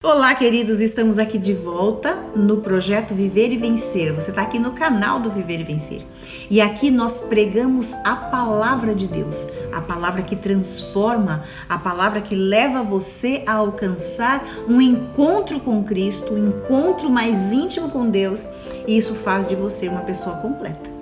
Olá, queridos, estamos aqui de volta no projeto Viver e Vencer. Você está aqui no canal do Viver e Vencer. E aqui nós pregamos a palavra de Deus, a palavra que transforma, a palavra que leva você a alcançar um encontro com Cristo, um encontro mais íntimo com Deus, e isso faz de você uma pessoa completa.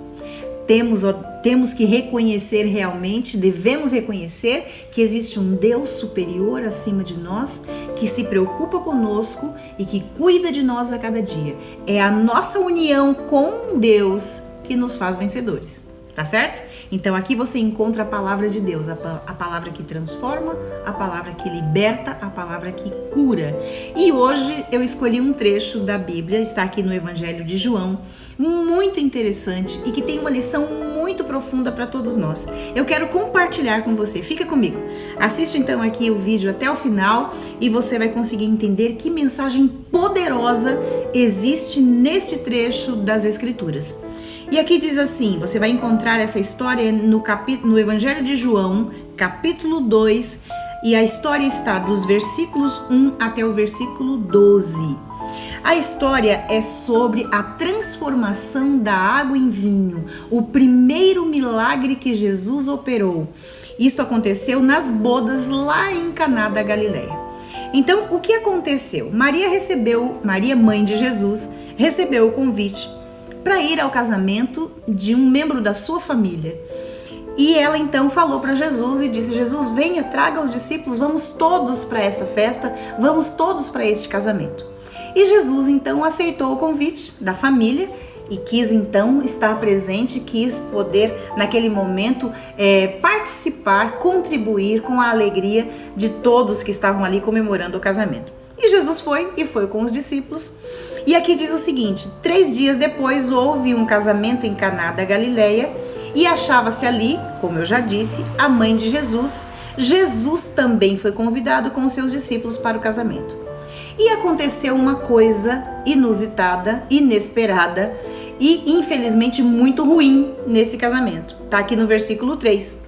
Temos que reconhecer realmente, devemos reconhecer que existe um Deus superior acima de nós, que se preocupa conosco e que cuida de nós a cada dia. É a nossa união com Deus que nos faz vencedores, tá certo? Então aqui você encontra a palavra de Deus, a palavra que transforma, a palavra que liberta, a palavra que cura. E hoje eu escolhi um trecho da Bíblia, está aqui no Evangelho de João, muito interessante e que tem uma lição muito profunda para todos nós. Eu quero compartilhar com você, fica comigo. Assiste então aqui o vídeo até o final e você vai conseguir entender que mensagem poderosa existe neste trecho das Escrituras. E aqui diz assim, você vai encontrar essa história no Evangelho de João, capítulo 2, e a história está dos versículos 1 até o versículo 12. A história é sobre a transformação da água em vinho, o primeiro milagre que Jesus operou. Isto aconteceu nas bodas lá em Caná da Galileia. Então, o que aconteceu? Maria, mãe de Jesus, recebeu o convite para ir ao casamento de um membro da sua família. E ela então falou para Jesus e disse: Jesus, venha, traga os discípulos, vamos todos para esta festa, vamos todos para este casamento. E Jesus então aceitou o convite da família e quis então estar presente, quis poder naquele momento participar, contribuir com a alegria de todos que estavam ali comemorando o casamento. E Jesus foi com os discípulos. E aqui diz o seguinte: 3 dias depois houve um casamento em Caná da Galileia e achava-se ali, como eu já disse, a mãe de Jesus. Jesus também foi convidado com seus discípulos para o casamento. E aconteceu uma coisa inusitada, inesperada e infelizmente muito ruim nesse casamento. Tá aqui no versículo 3.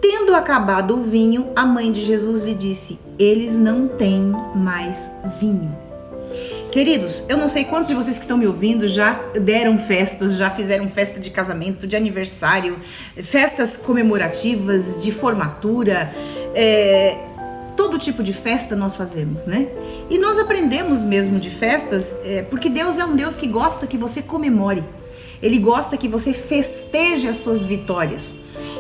Tendo acabado o vinho, a mãe de Jesus lhe disse: eles não têm mais vinho. Queridos, eu não sei quantos de vocês que estão me ouvindo já deram festas, já fizeram festa de casamento, de aniversário, festas comemorativas, de formatura, todo tipo de festa nós fazemos, né? E nós aprendemos mesmo de festas, porque Deus é um Deus que gosta que você comemore. Ele gosta que você festeje as suas vitórias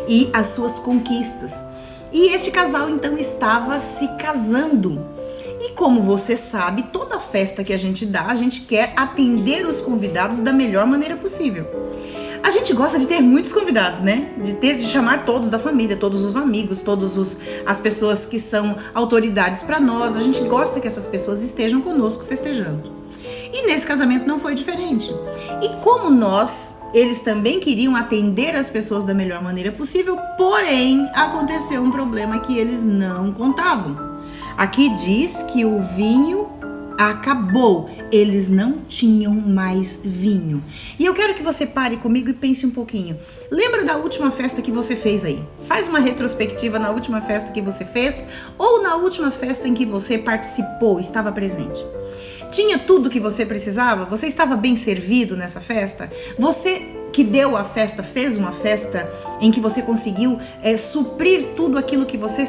e as suas conquistas. E este casal então estava se casando. E como você sabe, toda festa que a gente dá, a gente quer atender os convidados da melhor maneira possível. A gente gosta de ter muitos convidados, né? De chamar todos da família, todos os amigos, as pessoas que são autoridades para nós. A gente gosta que essas pessoas estejam conosco festejando. E nesse casamento não foi diferente. E como eles também queriam atender as pessoas da melhor maneira possível, porém aconteceu um problema que eles não contavam. Aqui diz que o vinho acabou, eles não tinham mais vinho. E eu quero que você pare comigo e pense um pouquinho. Lembra da última festa que você fez aí? Faz uma retrospectiva na última festa que você fez ou na última festa em que você participou, estava presente. Tinha tudo que você precisava? Você estava bem servido nessa festa? Você que deu a festa, fez uma festa em que você conseguiu suprir tudo aquilo que você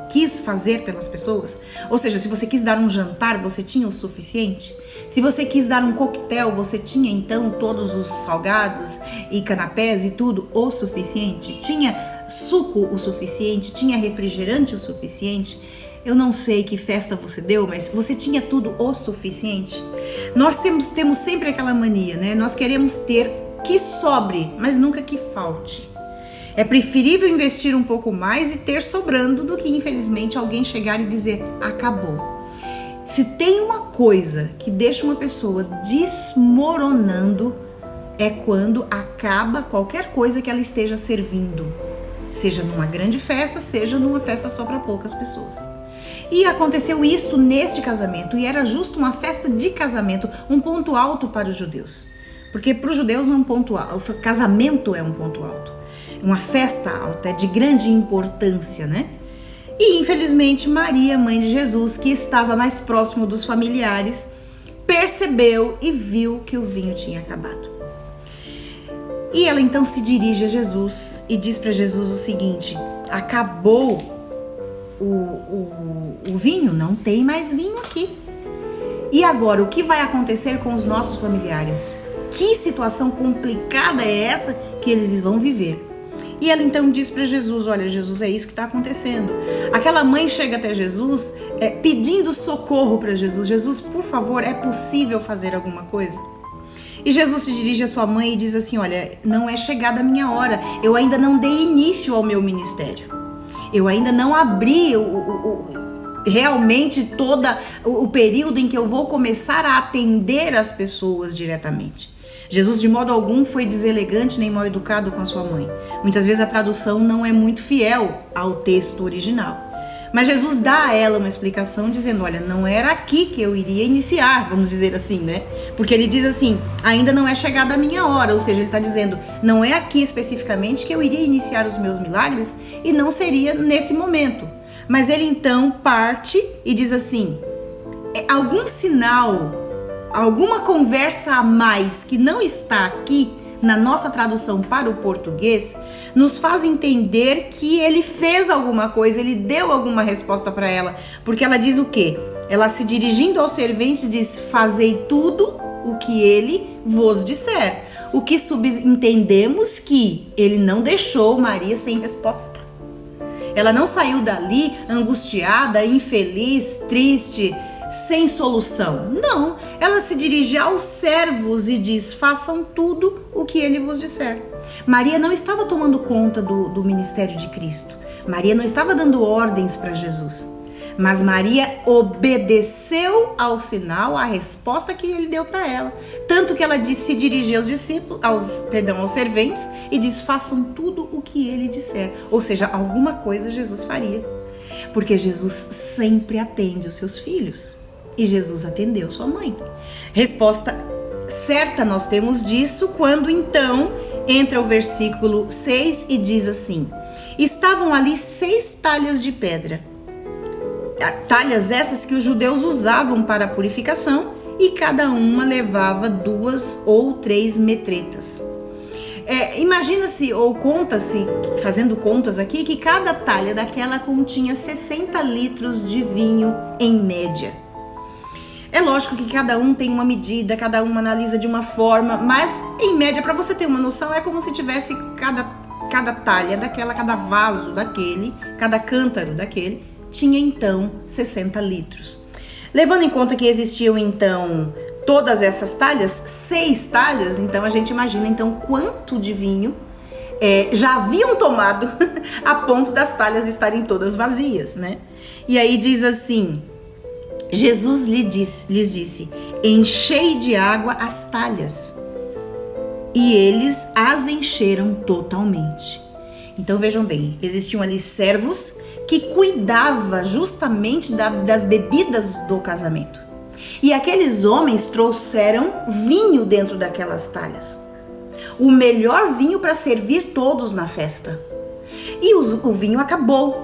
quis fazer pelas pessoas? Ou seja, se você quis dar um jantar, você tinha o suficiente? Se você quis dar um coquetel, você tinha então todos os salgados e canapés e tudo o suficiente? Tinha suco o suficiente? Tinha refrigerante o suficiente? Eu não sei que festa você deu, mas você tinha tudo o suficiente? Nós temos sempre aquela mania, né? Nós queremos ter que sobre, mas nunca que falte. É preferível investir um pouco mais e ter sobrando do que, infelizmente, alguém chegar e dizer: acabou. Se tem uma coisa que deixa uma pessoa desmoronando, é quando acaba qualquer coisa que ela esteja servindo. Seja numa grande festa, seja numa festa só para poucas pessoas. E aconteceu isso neste casamento, e era justo uma festa de casamento, um ponto alto para os judeus. Porque para os judeus é um ponto alto, o casamento é um ponto alto. Uma festa alta, é de grande importância, né? E infelizmente Maria, mãe de Jesus, que estava mais próximo dos familiares, percebeu e viu que o vinho tinha acabado. E ela então se dirige a Jesus e diz para Jesus o seguinte: acabou o vinho, não tem mais vinho aqui. E agora, o que vai acontecer com os nossos familiares? Que situação complicada é essa que eles vão viver? E ela então diz para Jesus: olha, Jesus, é isso que está acontecendo. Aquela mãe chega até Jesus pedindo socorro para Jesus. Jesus, por favor, é possível fazer alguma coisa? E Jesus se dirige à sua mãe e diz assim: olha, não é chegada a minha hora. Eu ainda não dei início ao meu ministério. Eu ainda não abri realmente todo o período em que eu vou começar a atender as pessoas diretamente. Jesus de modo algum foi deselegante nem mal educado com a sua mãe. Muitas vezes a tradução não é muito fiel ao texto original. Mas Jesus dá a ela uma explicação dizendo: olha, não era aqui que eu iria iniciar, vamos dizer assim, né? Porque ele diz assim: ainda não é chegada a minha hora, ou seja, ele está dizendo, não é aqui especificamente que eu iria iniciar os meus milagres e não seria nesse momento. Mas ele então parte e diz assim: algum sinal, alguma conversa a mais que não está aqui na nossa tradução para o português, nos faz entender que ele fez alguma coisa, ele deu alguma resposta para ela. Porque ela diz o quê? Ela, se dirigindo aos serventes, diz: fazei tudo o que ele vos disser. O que subentendemos que ele não deixou Maria sem resposta. Ela não saiu dali angustiada, infeliz, triste, sem solução. Não, ela se dirige aos servos e diz: façam tudo o que ele vos disser. Maria não estava tomando conta do ministério de Cristo. Maria não estava dando ordens para Jesus. Mas Maria obedeceu ao sinal, à resposta que ele deu para ela. Tanto que ela se dirigiu aos discípulos, aos serventes, e diz: façam tudo o que ele disser. Ou seja, alguma coisa Jesus faria. Porque Jesus sempre atende os seus filhos. E Jesus atendeu sua mãe. Resposta certa nós temos disso quando então entra o versículo 6 e diz assim: estavam ali 6 talhas de pedra. Talhas essas que os judeus usavam para a purificação, e cada uma levava 2 ou 3 metretas. Imagina-se, ou conta-se, fazendo contas aqui, que cada talha daquela continha 60 litros de vinho em média. É lógico que cada um tem uma medida, cada um analisa de uma forma, mas em média, para você ter uma noção, é como se tivesse cada talha daquela, cada vaso daquele, cada cântaro daquele, tinha então 60 litros. Levando em conta que existiam então todas essas talhas, 6 talhas, então a gente imagina então quanto de vinho já haviam tomado a ponto das talhas estarem todas vazias, né? E aí diz assim: Jesus lhes disse: enchei de água as talhas. E eles as encheram totalmente. Então vejam bem, existiam ali servos que cuidava justamente das bebidas do casamento. E aqueles homens trouxeram vinho dentro daquelas talhas. O melhor vinho para servir todos na festa. E o vinho acabou.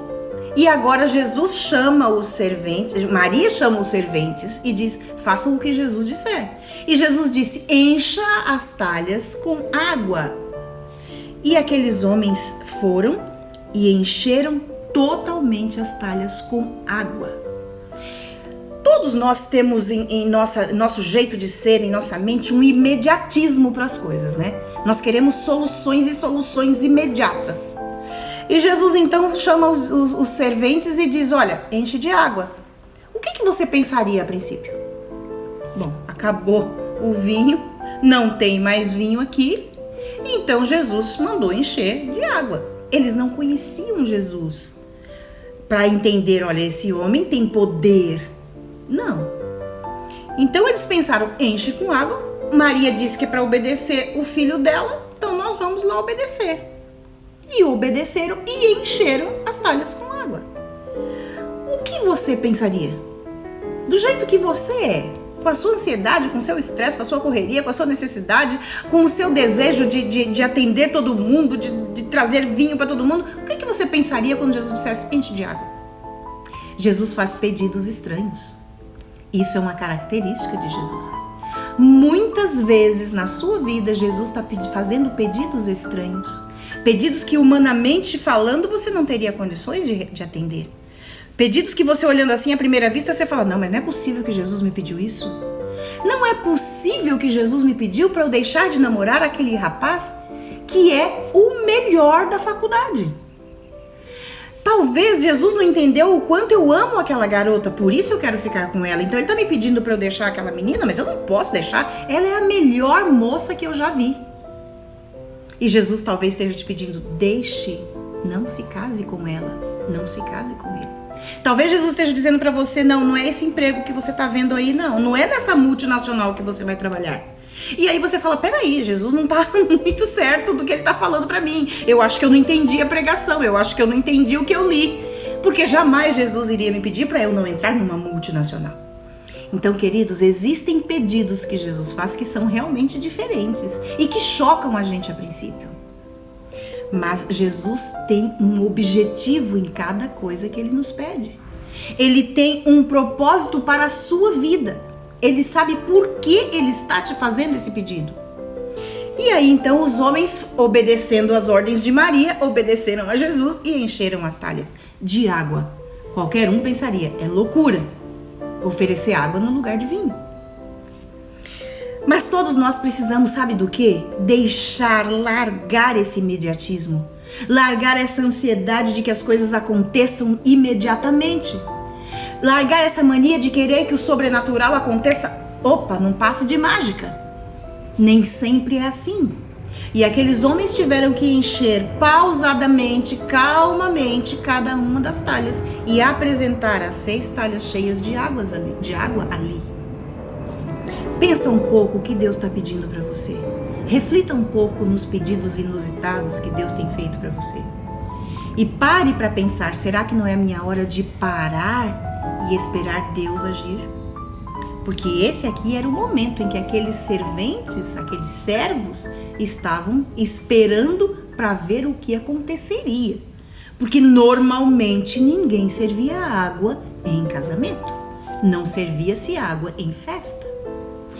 E agora Jesus chama os serventes, Maria chama os serventes e diz: façam o que Jesus disser. E Jesus disse: encha as talhas com água. E aqueles homens foram e encheram totalmente as talhas com água. Todos nós temos em nosso jeito de ser, em nossa mente, um imediatismo para as coisas, né? Nós queremos soluções e soluções imediatas. E Jesus então chama os serventes e diz: olha, enche de água. O que você pensaria a princípio? Bom, acabou o vinho, não tem mais vinho aqui, então Jesus mandou encher de água. Eles não conheciam Jesus para entender: olha, esse homem tem poder. Não. Então eles pensaram: enche com água. Maria disse que é para obedecer o filho dela, então nós vamos lá obedecer. E obedeceram e encheram as talhas com água. O que você pensaria? Do jeito que você é, com a sua ansiedade, com o seu estresse, com a sua correria, com a sua necessidade, com o seu desejo de atender todo mundo, de trazer vinho para todo mundo, o que você pensaria quando Jesus dissesse: enche de água? Jesus faz pedidos estranhos. Isso é uma característica de Jesus. Muitas vezes na sua vida, Jesus está fazendo pedidos estranhos. Pedidos que, humanamente falando, você não teria condições de atender. Pedidos que você, olhando assim à primeira vista, você fala, não, mas não é possível que Jesus me pediu isso. Não é possível que Jesus me pediu para eu deixar de namorar aquele rapaz que é o melhor da faculdade. Talvez Jesus não entendeu o quanto eu amo aquela garota, por isso eu quero ficar com ela. Então ele tá me pedindo para eu deixar aquela menina, mas eu não posso deixar. Ela é a melhor moça que eu já vi. E Jesus talvez esteja te pedindo, deixe, não se case com ela, não se case com ele. Talvez Jesus esteja dizendo para você, não é esse emprego que você tá vendo aí, não é nessa multinacional que você vai trabalhar. E aí você fala, peraí, Jesus não tá muito certo do que ele tá falando para mim. Eu acho que eu não entendi a pregação, eu acho que eu não entendi o que eu li. Porque jamais Jesus iria me pedir para eu não entrar numa multinacional. Então, queridos, existem pedidos que Jesus faz que são realmente diferentes e que chocam a gente a princípio. Mas Jesus tem um objetivo em cada coisa que ele nos pede. Ele tem um propósito para a sua vida. Ele sabe por que ele está te fazendo esse pedido. E aí, então, os homens, obedecendo às ordens de Maria, obedeceram a Jesus e encheram as talhas de água. Qualquer um pensaria, é loucura oferecer água no lugar de vinho. Mas todos nós precisamos, sabe do quê? Largar esse imediatismo. Largar essa ansiedade de que as coisas aconteçam imediatamente. Largar essa mania de querer que o sobrenatural aconteça, num passe de mágica. Nem sempre é assim. E aqueles homens tiveram que encher pausadamente, calmamente, cada uma das talhas e apresentar as 6 talhas cheias de água ali. Pensa um pouco o que Deus está pedindo para você. Reflita um pouco nos pedidos inusitados que Deus tem feito para você. E pare para pensar, será que não é a minha hora de parar e esperar Deus agir? Porque esse aqui era o momento em que aqueles serventes, aqueles servos, estavam esperando para ver o que aconteceria. Porque normalmente ninguém servia água em casamento. Não servia-se água em festa.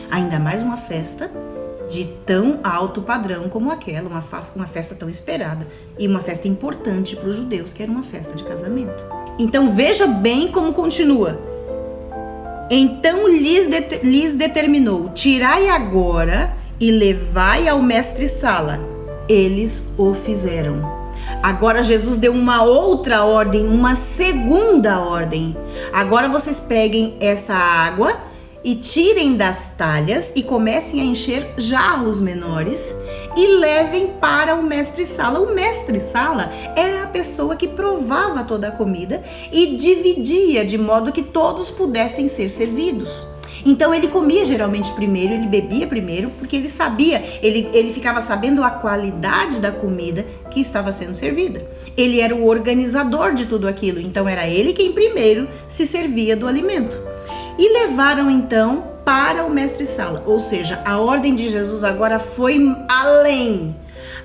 Ainda mais uma festa de tão alto padrão como aquela, uma festa tão esperada e uma festa importante para os judeus, que era uma festa de casamento. Então veja bem como continua. Então lhes determinou, tirai agora e levai ao mestre-sala. Eles o fizeram. Agora Jesus deu uma outra ordem, uma segunda ordem. Agora vocês peguem essa água e tirem das talhas e comecem a encher jarros menores e levem para o mestre-sala. O mestre-sala era a pessoa que provava toda a comida e dividia de modo que todos pudessem ser servidos. Então ele comia geralmente primeiro, ele bebia primeiro, porque ele sabia, ele ficava sabendo a qualidade da comida que estava sendo servida. Ele era o organizador de tudo aquilo, então era ele quem primeiro se servia do alimento. E levaram então para o mestre-sala, ou seja, a ordem de Jesus agora foi além.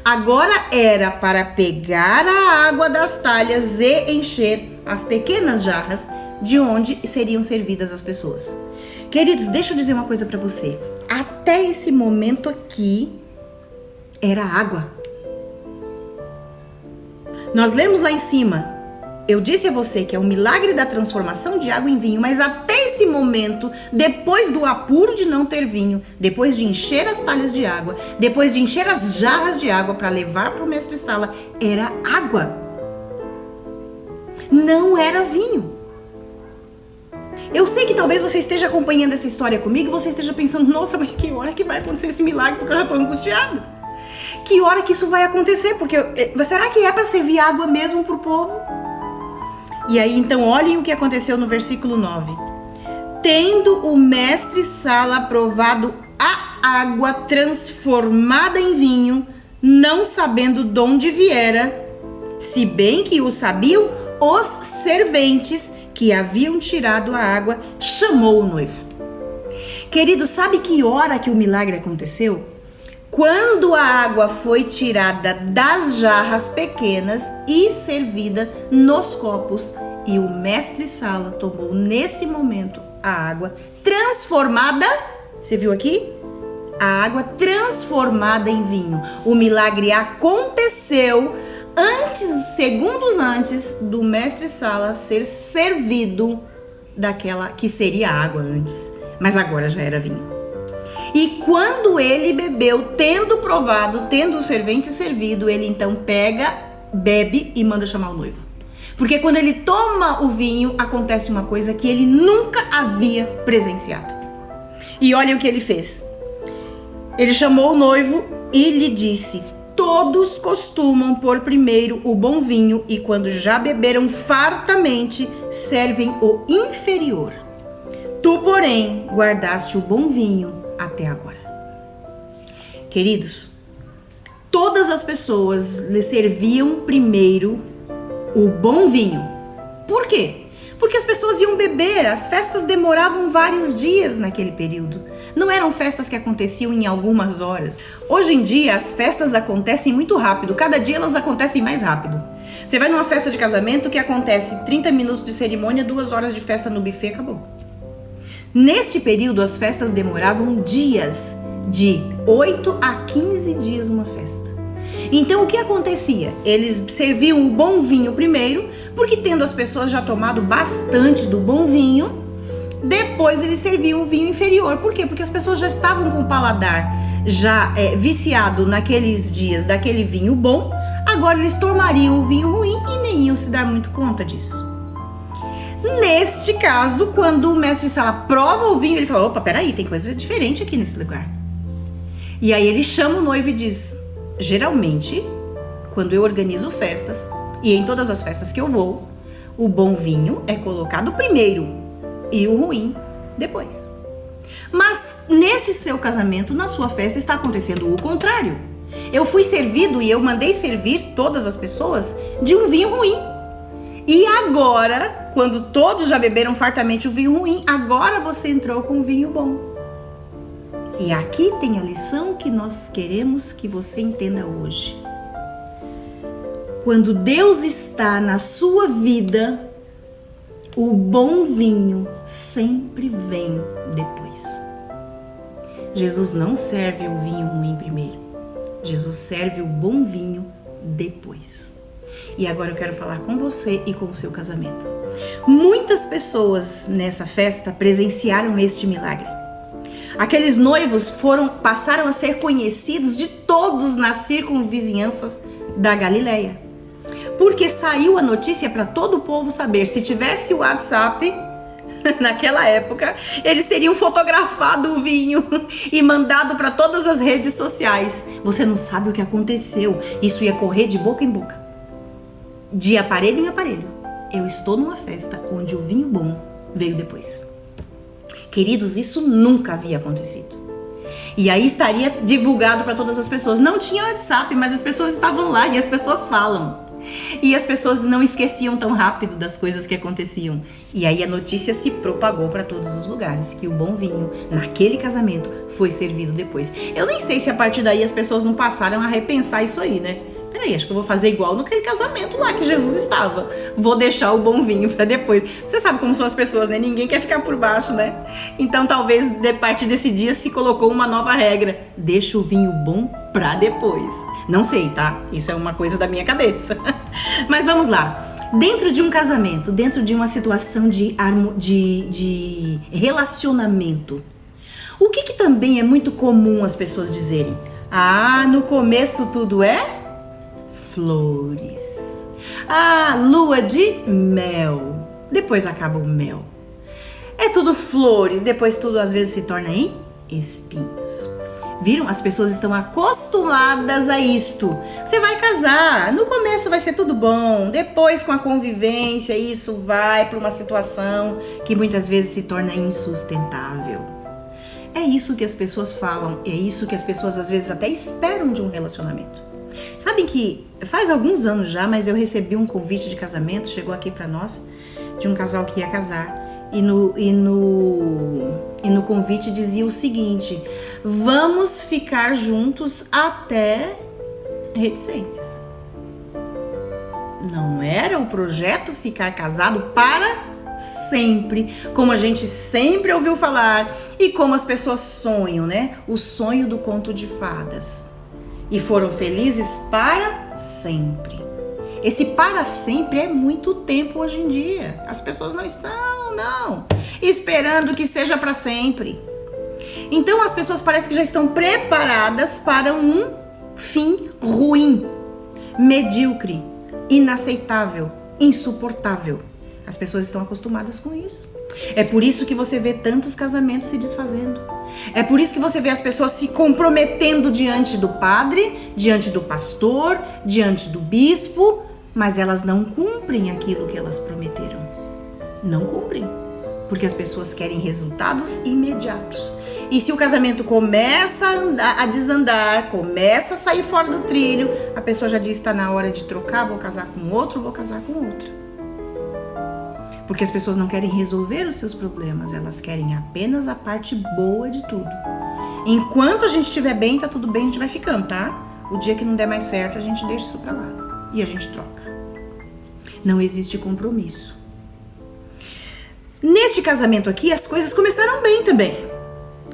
Agora era para pegar a água das talhas e encher as pequenas jarras de onde seriam servidas as pessoas. Queridos, deixa eu dizer uma coisa para você. Até esse momento aqui era água. Nós lemos lá em cima. Eu disse a você que é o milagre da transformação de água em vinho, mas até esse momento, depois do apuro de não ter vinho, depois de encher as talhas de água, depois de encher as jarras de água para levar para o mestre-sala, era água. Não era vinho. Eu sei que talvez você esteja acompanhando essa história comigo e você esteja pensando, nossa, mas que hora que vai acontecer esse milagre, porque eu já estou angustiada. Que hora que isso vai acontecer? Porque será que é para servir água mesmo para o povo? E aí, então, olhem o que aconteceu no versículo 9. Tendo o mestre-sala provado a água transformada em vinho, não sabendo de onde viera, se bem que o sabiam os serventes que haviam tirado a água, chamou o noivo. Querido, sabe que hora que o milagre aconteceu? Quando a água foi tirada das jarras pequenas e servida nos copos E o mestre-sala tomou nesse momento a água transformada, você viu aqui? A água transformada em vinho. O milagre aconteceu segundos antes do mestre-sala ser servido daquela que seria água antes, mas agora já era vinho. E quando ele bebeu, tendo provado, tendo o servente servido, ele então pega, bebe e manda chamar o noivo. Porque quando ele toma o vinho, acontece uma coisa que ele nunca havia presenciado. E olha o que ele fez. Ele chamou o noivo e lhe disse: todos costumam pôr primeiro o bom vinho e quando já beberam fartamente, servem o inferior. Tu, porém, guardaste o bom vinho até agora. Queridos, todas as pessoas lhe serviam primeiro o bom vinho. Por quê? Porque as pessoas iam beber, as festas demoravam vários dias naquele período. Não eram festas que aconteciam em algumas horas. Hoje em dia, as festas acontecem muito rápido. Cada dia elas acontecem mais rápido. Você vai numa festa de casamento que acontece 30 minutos de cerimônia, 2 horas de festa no buffet, acabou. Neste período, as festas demoravam dias, de 8 a 15 dias uma festa. Então, o que acontecia? Eles serviam o bom vinho primeiro, porque tendo as pessoas já tomado bastante do bom vinho, depois eles serviam o vinho inferior. Por quê? Porque as pessoas já estavam com o paladar já viciado naqueles dias daquele vinho bom, agora eles tomariam o vinho ruim e nem iam se dar muito conta disso. Neste caso, quando o mestre-sala prova o vinho, ele fala: opa, peraí, tem coisa diferente aqui nesse lugar. E aí ele chama o noivo e diz: geralmente, quando eu organizo festas, e em todas as festas que eu vou, o bom vinho é colocado primeiro e o ruim depois. Mas nesse seu casamento, na sua festa, está acontecendo o contrário. Eu fui servido e eu mandei servir todas as pessoas de um vinho ruim. E agora, quando todos já beberam fartamente o vinho ruim, agora você entrou com o vinho bom. E aqui tem a lição que nós queremos que você entenda hoje. Quando Deus está na sua vida, o bom vinho sempre vem depois. Jesus não serve o vinho ruim primeiro. Jesus serve o bom vinho depois. E agora eu quero falar com você e com o seu casamento. Muitas pessoas nessa festa presenciaram este milagre. Aqueles noivos passaram a ser conhecidos de todos nas circunvizinhanças da Galileia. Porque saiu a notícia para todo o povo saber. Se tivesse o WhatsApp, naquela época, eles teriam fotografado o vinho e mandado para todas as redes sociais. Você não sabe o que aconteceu. Isso ia correr de boca em boca. De aparelho em aparelho. Eu estou numa festa onde o vinho bom veio depois. Queridos, isso nunca havia acontecido. E aí estaria divulgado para todas as pessoas. Não tinha WhatsApp, mas as pessoas estavam lá e as pessoas falam. E as pessoas não esqueciam tão rápido das coisas que aconteciam. E aí a notícia se propagou para todos os lugares, que o bom vinho, naquele casamento, foi servido depois. Eu nem sei se a partir daí as pessoas não passaram a repensar isso aí, né? Peraí, acho que eu vou fazer igual naquele casamento lá que Jesus estava. Vou deixar o bom vinho para depois. Você sabe como são as pessoas, né? Ninguém quer ficar por baixo, né? Então talvez, a partir desse dia, se colocou uma nova regra. Deixa o vinho bom para depois. Não sei, tá? Isso é uma coisa da minha cabeça. Mas vamos lá. Dentro de um casamento, dentro de uma situação de relacionamento, o que também é muito comum as pessoas dizerem? Ah, no começo tudo é flores. Ah, lua de mel. Depois acaba o mel. É tudo flores, depois tudo às vezes se torna em espinhos. Viram? As pessoas estão acostumadas a isto. Você vai casar, no começo vai ser tudo bom, depois com a convivência isso vai para uma situação que muitas vezes se torna insustentável. É isso que as pessoas falam, é isso que as pessoas às vezes até esperam de um relacionamento. Sabem que faz alguns anos já, mas eu recebi um convite de casamento, chegou aqui para nós, de um casal que ia casar. E no convite dizia o seguinte: vamos ficar juntos até reticências. Não era o projeto ficar casado para sempre, como a gente sempre ouviu falar e como as pessoas sonham, né? O sonho do conto de fadas. E foram felizes para sempre. Esse para sempre é muito tempo hoje em dia. As pessoas não estão, esperando que seja para sempre. Então as pessoas parecem que já estão preparadas para um fim ruim, medíocre, inaceitável, insuportável. As pessoas estão acostumadas com isso. É por isso que você vê tantos casamentos se desfazendo. É por isso que você vê as pessoas se comprometendo diante do padre, diante do pastor, diante do bispo, mas elas não cumprem aquilo que elas prometeram. Não cumprem. Porque as pessoas querem resultados imediatos. E se o casamento começa a desandar, começa a sair fora do trilho, a pessoa já diz: está na hora de trocar, vou casar com outro, vou casar com outra. Porque as pessoas não querem resolver os seus problemas, elas querem apenas a parte boa de tudo. Enquanto a gente estiver bem, tá tudo bem, a gente vai ficando, tá? O dia que não der mais certo, a gente deixa isso pra lá e a gente troca. Não existe compromisso. Neste casamento aqui, as coisas começaram bem também.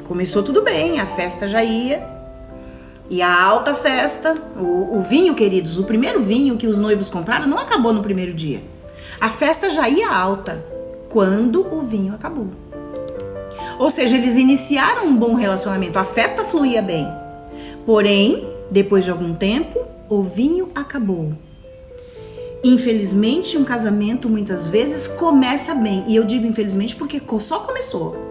Começou tudo bem, a festa já ia. E a alta festa, o vinho, queridos, o primeiro vinho que os noivos compraram não acabou no primeiro dia. A festa já ia alta quando o vinho acabou. Ou seja, eles iniciaram um bom relacionamento, a festa fluía bem. Porém, depois de algum tempo, o vinho acabou. Infelizmente, um casamento muitas vezes começa bem. E eu digo infelizmente porque só começou.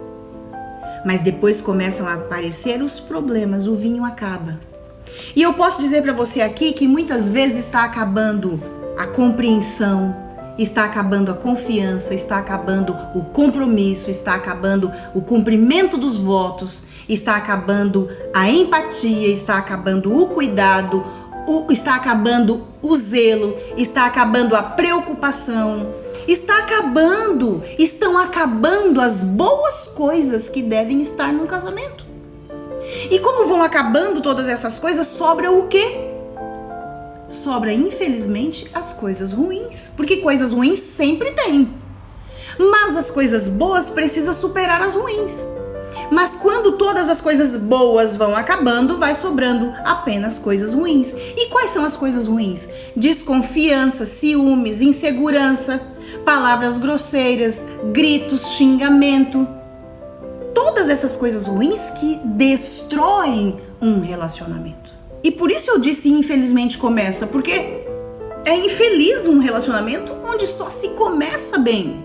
Mas depois começam a aparecer os problemas, o vinho acaba. E eu posso dizer para você aqui que muitas vezes está acabando a compreensão, está acabando a confiança, está acabando o compromisso, está acabando o cumprimento dos votos, está acabando a empatia, está acabando o cuidado, está acabando o zelo, está acabando a preocupação, estão acabando as boas coisas que devem estar num casamento. E como vão acabando todas essas coisas, sobra o quê? Sobra, infelizmente, as coisas ruins. Porque coisas ruins sempre tem. Mas as coisas boas precisam superar as ruins. Mas quando todas as coisas boas vão acabando, vai sobrando apenas coisas ruins. E quais são as coisas ruins? Desconfiança, ciúmes, insegurança, palavras grosseiras, gritos, xingamento. Todas essas coisas ruins que destroem um relacionamento. E por isso eu disse infelizmente começa, porque é infeliz um relacionamento onde só se começa bem.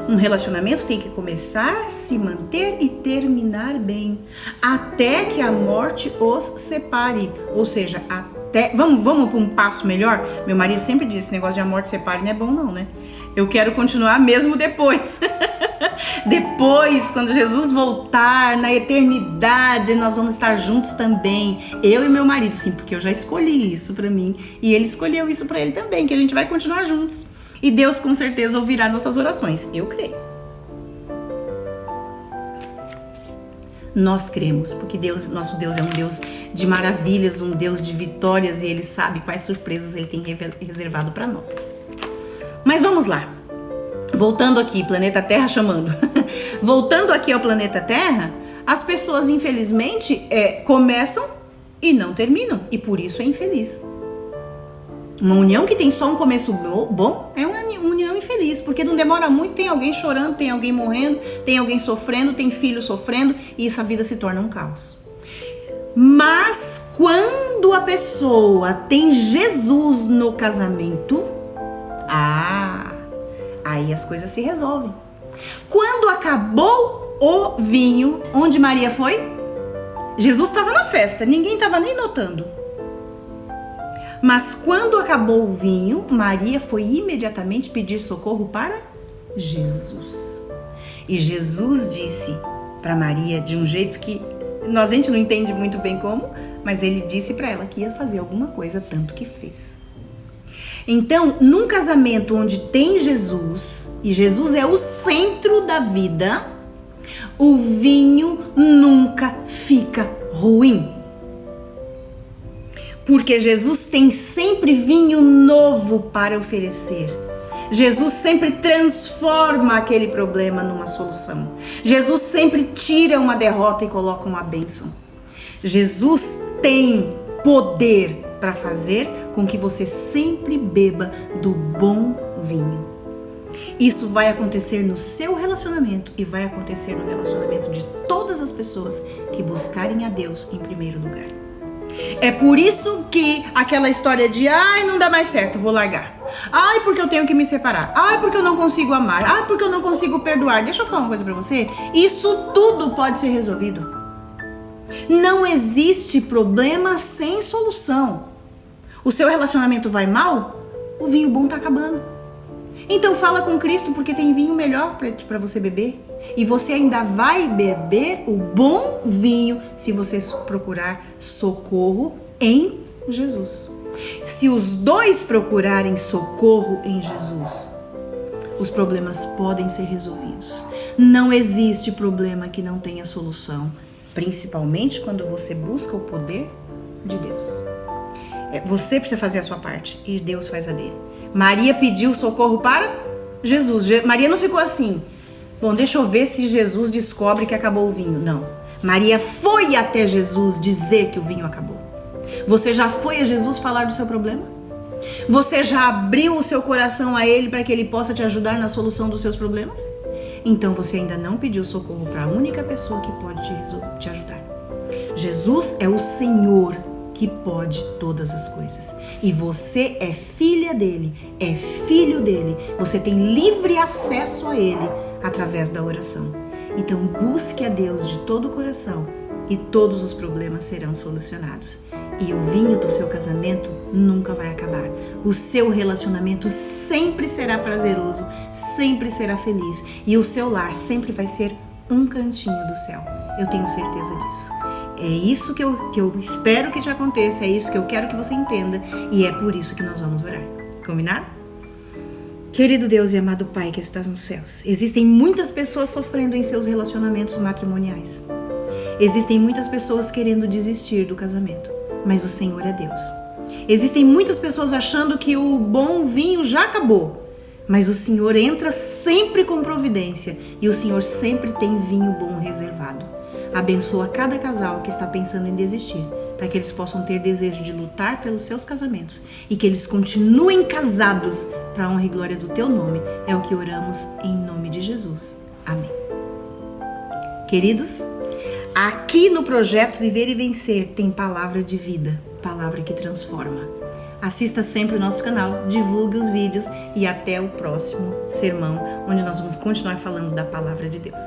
Um relacionamento tem que começar, se manter e terminar bem, até que a morte os separe. Ou seja, até... Vamos para um passo melhor? Meu marido sempre diz, esse negócio de a morte separe não é bom não, né? Eu quero continuar mesmo depois. Depois, quando Jesus voltar na eternidade, nós vamos estar juntos também. Eu e meu marido, sim, porque eu já escolhi isso pra mim. E ele escolheu isso pra ele também, que a gente vai continuar juntos. E Deus com certeza ouvirá nossas orações. Eu creio. Nós cremos, porque nosso Deus é um Deus de maravilhas, um Deus de vitórias, e Ele sabe quais surpresas Ele tem reservado para nós. Mas vamos lá. Voltando aqui, planeta Terra chamando. Voltando aqui ao planeta Terra, as pessoas infelizmente começam e não terminam, e por isso é infeliz. Uma união que tem só um começo bom é uma união infeliz, porque não demora muito, tem alguém chorando, tem alguém morrendo, tem alguém sofrendo, tem filho sofrendo, e isso a vida se torna um caos. Mas quando a pessoa tem Jesus no casamento, aí as coisas se resolvem. Quando acabou o vinho, onde Maria foi? Jesus estava na festa, ninguém estava nem notando. Mas quando acabou o vinho, Maria foi imediatamente pedir socorro para Jesus. E Jesus disse para Maria de um jeito que a gente não entende muito bem como, mas ele disse para ela que ia fazer alguma coisa, tanto que fez. Então, num casamento onde tem Jesus, e Jesus é o centro da vida, o vinho nunca fica ruim. Porque Jesus tem sempre vinho novo para oferecer. Jesus sempre transforma aquele problema numa solução. Jesus sempre tira uma derrota e coloca uma bênção. Jesus tem poder para fazer com que você sempre beba do bom vinho. Isso vai acontecer no seu relacionamento e vai acontecer no relacionamento de todas as pessoas que buscarem a Deus em primeiro lugar. É por isso que aquela história de ai, não dá mais certo, vou largar. Ai, porque eu tenho que me separar. Ai, porque eu não consigo amar. Ai, porque eu não consigo perdoar. Deixa eu falar uma coisa pra você. Isso tudo pode ser resolvido. Não existe problema sem solução. O seu relacionamento vai mal? O vinho bom tá acabando. Então fala com Cristo, porque tem vinho melhor para você beber. E você ainda vai beber o bom vinho se você procurar socorro em Jesus. Se os dois procurarem socorro em Jesus, os problemas podem ser resolvidos. Não existe problema que não tenha solução, principalmente quando você busca o poder de Deus. Você precisa fazer a sua parte e Deus faz a dele. Maria pediu socorro para Jesus. Maria não ficou assim, bom, deixa eu ver se Jesus descobre que acabou o vinho. Não. Maria foi até Jesus dizer que o vinho acabou. Você já foi a Jesus falar do seu problema? Você já abriu o seu coração a Ele para que Ele possa te ajudar na solução dos seus problemas? Então você ainda não pediu socorro para a única pessoa que pode te ajudar. Jesus é o Senhor que pode todas as coisas. E você é filha dele, é filho dele. Você tem livre acesso a ele através da oração. Então busque a Deus de todo o coração e todos os problemas serão solucionados. E o vinho do seu casamento nunca vai acabar. O seu relacionamento sempre será prazeroso, sempre será feliz. E o seu lar sempre vai ser um cantinho do céu. Eu tenho certeza disso. É isso que eu espero que te aconteça, é isso que eu quero que você entenda. E é por isso que nós vamos orar. Combinado? Querido Deus e amado Pai que estás nos céus, existem muitas pessoas sofrendo em seus relacionamentos matrimoniais. Existem muitas pessoas querendo desistir do casamento, mas o Senhor é Deus. Existem muitas pessoas achando que o bom vinho já acabou, mas o Senhor entra sempre com providência e o Senhor sempre tem vinho bom reservado. Abençoa cada casal que está pensando em desistir, para que eles possam ter desejo de lutar pelos seus casamentos e que eles continuem casados para a honra e glória do Teu nome. É o que oramos em nome de Jesus. Amém. Queridos, aqui no projeto Viver e Vencer tem palavra de vida, palavra que transforma. Assista sempre o nosso canal, divulgue os vídeos e até o próximo sermão, onde nós vamos continuar falando da palavra de Deus.